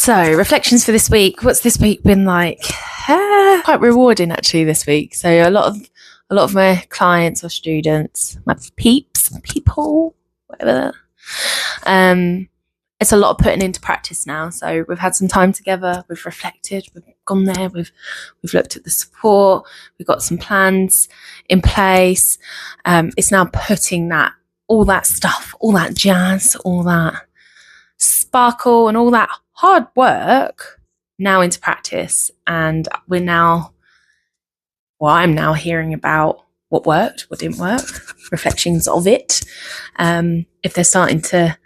So, reflections for this week. What's this week been like? Quite rewarding actually this week. So a lot of my clients or students, my people, whatever. It's a lot of putting into practice now. So we've had some time together. We've reflected. We've gone there. We've looked at the support. We've got some plans in place. It's now putting all that stuff, all that jazz, all that sparkle, and all that hard work now into practice. And I'm now hearing about what worked, what didn't work, reflections of it. If they're starting to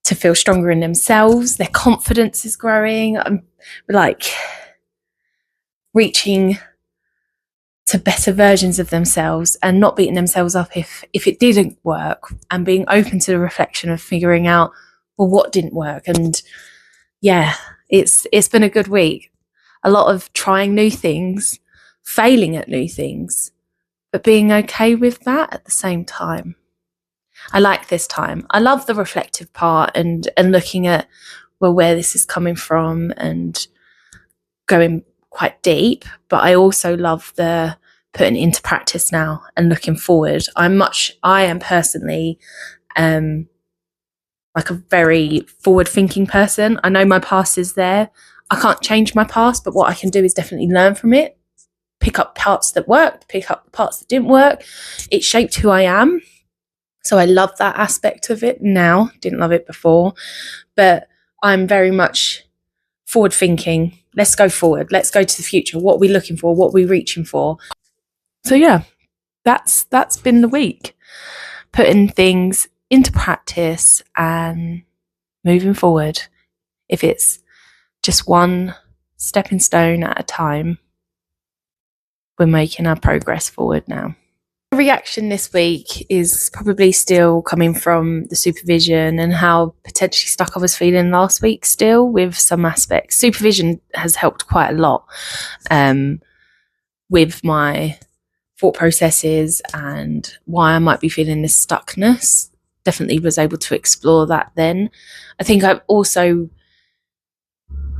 feel stronger in themselves, their confidence is growing. I'm like reaching to better versions of themselves and not beating themselves up if it didn't work, and being open to the reflection of figuring out, well, what didn't work. And yeah, it's been a good week. A lot of trying new things, failing at new things, but being okay with that at the same time. I like this time. I love the reflective part and looking at, well, where this is coming from and going quite deep. But I also love the putting it into practice now and looking forward. I am personally like a very forward-thinking person. I know my past is there. I can't change my past, but what I can do is definitely learn from it, pick up parts that worked, pick up the parts that didn't work. It shaped who I am. So I love that aspect of it now. Didn't love it before, but I'm very much forward-thinking. Let's go forward. Let's go to the future. What are we looking for? What are we reaching for? So yeah, that's been the week. Putting things into practice and moving forward. If it's just one stepping stone at a time, we're making our progress forward now. The reaction this week is probably still coming from the supervision and how potentially stuck I was feeling last week still with some aspects. Supervision has helped quite a lot with my thought processes and why I might be feeling this stuckness. Definitely was able to explore that then. I think I've also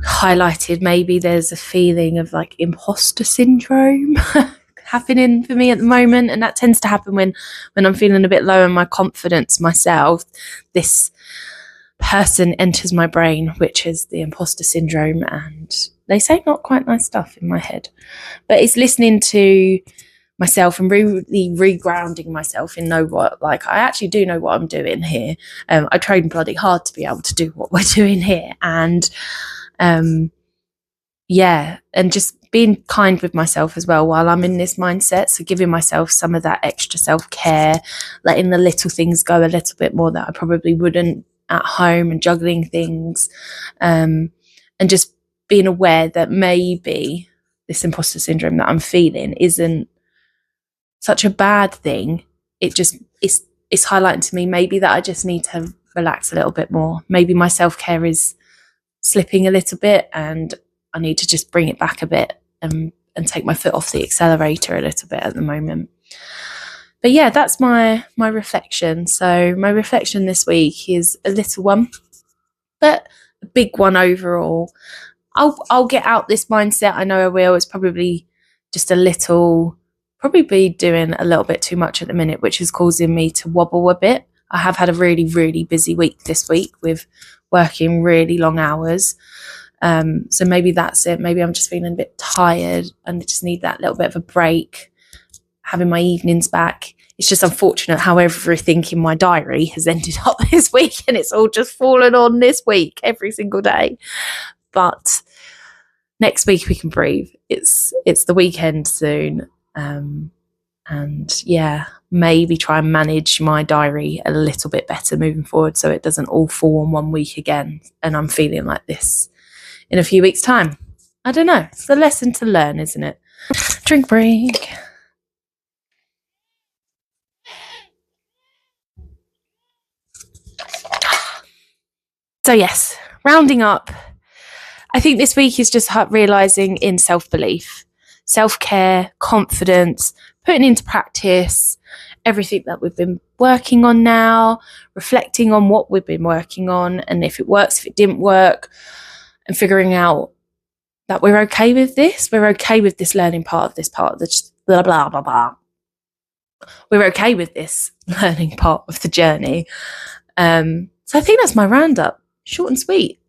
highlighted maybe there's a feeling of like imposter syndrome happening for me at the moment, and that tends to happen when I'm feeling a bit low in my confidence myself. This person enters my brain, which is the imposter syndrome, and they say not quite nice stuff in my head, but it's listening to myself and really regrounding myself in I actually do know what I'm doing here. I trained bloody hard to be able to do what we're doing here, and and just being kind with myself as well while I'm in this mindset. So giving myself some of that extra self-care, letting the little things go a little bit more that I probably wouldn't at home, and juggling things, and just being aware that maybe this imposter syndrome that I'm feeling isn't such a bad thing. It's highlighting to me maybe that I just need to relax a little bit more. Maybe my self-care is slipping a little bit and I need to just bring it back a bit and take my foot off the accelerator a little bit at the moment. But yeah, that's my reflection. So my reflection this week is a little one, but a big one overall. I'll get out this mindset. I know I will. It's probably just probably be doing a little bit too much at the minute, which is causing me to wobble a bit. I have had a really, really busy week this week with working really long hours. So maybe that's it. Maybe I'm just feeling a bit tired and I just need that little bit of a break, having my evenings back. It's just unfortunate how everything in my diary has ended up this week, and it's all just fallen on this week every single day. But next week we can breathe. It's the weekend soon. And yeah, maybe try and manage my diary a little bit better moving forward so it doesn't all fall on 1 week again and I'm feeling like this in a few weeks' time. I don't know. It's a lesson to learn, isn't it? Drink break. So yes, rounding up, I think this week is just realising in self-belief, self-care, confidence, putting into practice everything that we've been working on now, reflecting on what we've been working on and if it works, if it didn't work, and figuring out that we're okay with this. We're okay with this learning part of this part of the blah, blah, blah, blah. We're okay with this learning part of the journey. So I think that's my roundup. Short and sweet.